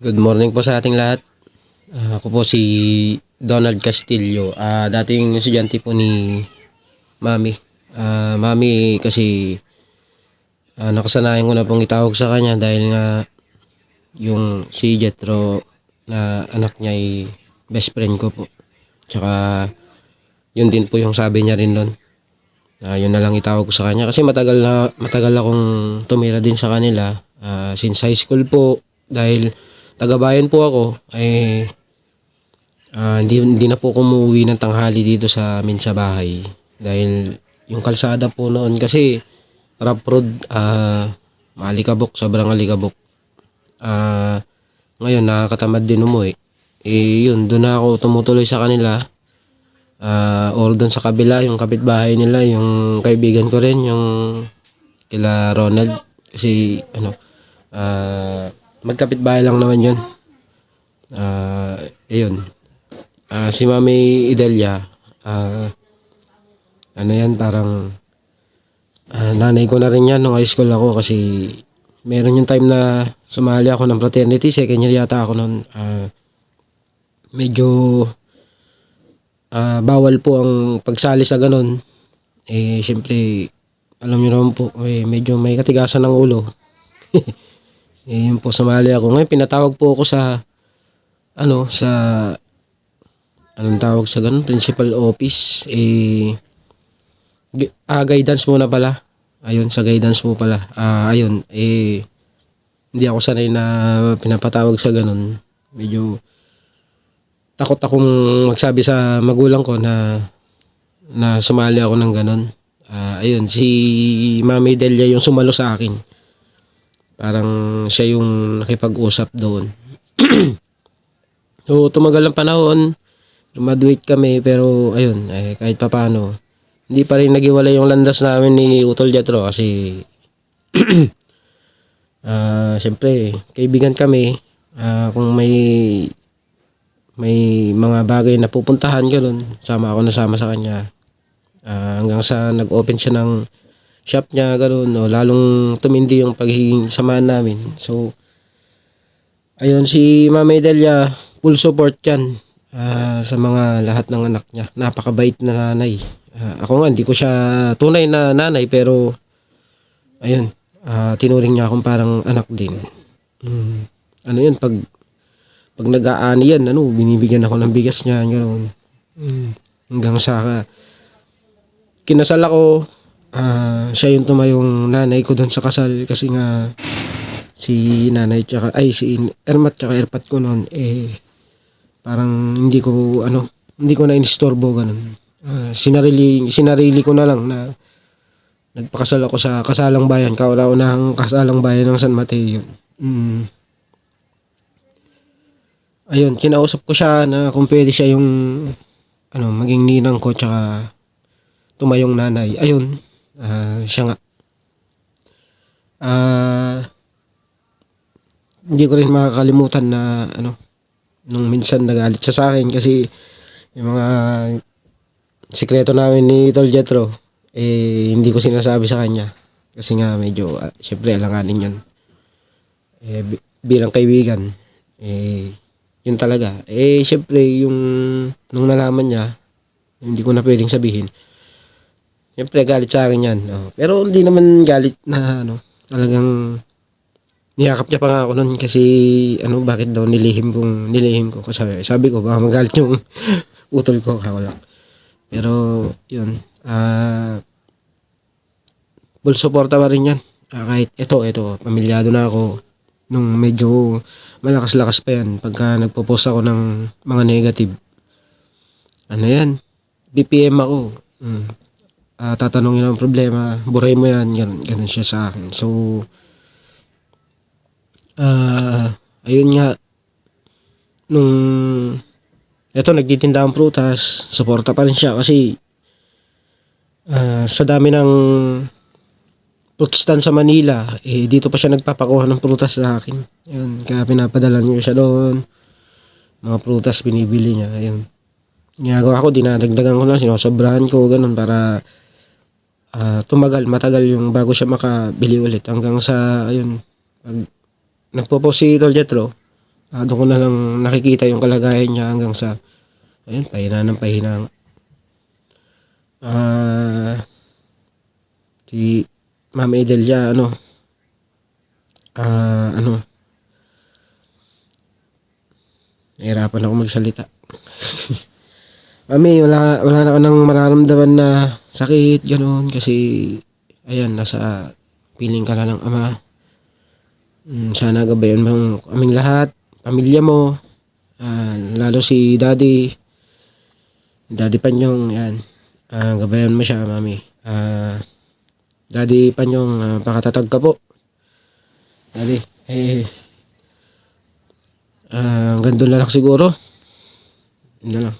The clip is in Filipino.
Good morning po sa ating lahat. Ako po si Donald Castillo. Dating estudyante po ni Mami. Mami kasi nakasanayan ko na pong itawag sa kanya dahil nga yung si Jetro na anak niya ay best friend ko po. Tsaka yun din po yung sabi niya rin nun. Yun na lang itawag ko sa kanya kasi matagal akong tumira din sa kanila since high school po dahil taga-bayan po ako ay hindi na po umuwi ng tanghali dito sa amin sa bahay dahil yung kalsada po noon kasi rough road, malikabok, sobrang alikabok. Ngayon nakakatamad din umuwi. Yun, doon na ako tumutuloy sa kanila. Or doon sa kabila, yung kapitbahay nila, yung kaibigan ko rin, yung kila Ronald. Kasi magkapitbahay lang naman yun. Ayun. Si Mami Idalia, parang nanay ko na rin yan nung high school ako kasi meron yung time na sumali ako ng fraternity, second year yata ako noon. Medyo bawal po ang pagsali sa ganun. Siyempre, alam niyo naman po, medyo may katigasan ng ulo. Yun po, sumali ako. Ngayon, pinatawag po ako sa anong tawag sa ganun? Principal office. Guidance muna pala. Ayun, sa guidance mo pala. Ayun, hindi ako sanay na pinapatawag sa ganun. Medyo takot akong magsabi sa magulang ko na sumali ako ng ganun. Ayun, si Mami Delia yung sumalo sa akin. Parang siya yung nakipag-usap doon. So, tumagal ang panahon. Graduate kami pero ayun, kahit papaano. Hindi pa rin nagiwalay yung landas namin ni Utol Jetro kasi siyempre, kaibigan kami. Kung may mga bagay na pupuntahan gano'n, sama ako nasama sa kanya. Hanggang sa nag-open siya ng shop niya gano'n, lalong tumindi yung pagiging samahan namin. So ayun, si Mama Delia full support yan sa mga lahat ng anak niya. Napakabait na nanay. Ako nga hindi ko siya tunay na nanay pero ayun, tinuring niya akong parang anak din. Ano yun, pag nag-aani yan, binibigyan ako ng bigas niya, gano'n. Hanggang sa kinasal ako, siya yung tumayong nanay ko doon sa kasal kasi nga si nanay si Ermat tsaka Erpat ko noon parang hindi ko na inistorbo gano'n. Sinarili ko na lang na nagpakasal ako sa kasalang bayan, kauna-unahang kasalang bayan ng San Mateo. Ayun, kinausap ko siya na kung pwede siya yung maging ninang ko tsaka tumayong nanay. Ayun, siya nga. Hindi ko rin makakalimutan na nung minsan nagalit siya sa akin kasi yung mga sikreto namin ni Tol Jetro hindi ko sinasabi sa kanya kasi nga medyo syempre alanganin yun. Bilang kaibigan yun talaga. Syempre yung nung nalaman niya hindi ko na pwedeng sabihin. Syempre galit sa akin yan. Pero hindi naman galit na talagang niyakap niya pa nga ako nun kasi bakit daw nilihim ko kasi sabi ko baka magalit yung utol ko, wala. Pero yun, full suporta pa rin yan. Kahit ito pamilyado na ako nung medyo malakas-lakas pa yan pagka nagpo-post ako ng mga negative. Yan, BPM ako. Tatanungin ang problema, buray mo yan, ganun siya sa akin. So ayun nga, nung nagtitinda ang prutas, suporta pa rin siya kasi sa dami ng fruit stand sa Manila, dito pa siya nagpapakuha ng prutas sa akin. Ayun, kaya pinapadala niyo siya doon. Mga prutas binibili niya, ayun. Ginagawa ko, dinadagdagan ko lang, sinosobrahan ko, ganun para matagal yung bago siya makabili ulit hanggang sa ayun, pag nagpo-post si Tol Jetro, Doon ko na lang nakikita yung kalagayan niya hanggang sa ayun, pahina ng pahina nga. Si Ma'am Edelia, ano, nahirapan ako magsalita. Mami, wala na ka nang mararamdaman na sakit, gano'n, kasi, ayan, nasa piling ka na ng ama. Sana gabayan mo kaming lahat, pamilya mo, lalo si Daddy Panyong, yan. Gabayan mo siya, Mami. Daddy Panyong, pakatatag ka po. Daddy, hanggang doon na lang siguro. Yun na lang.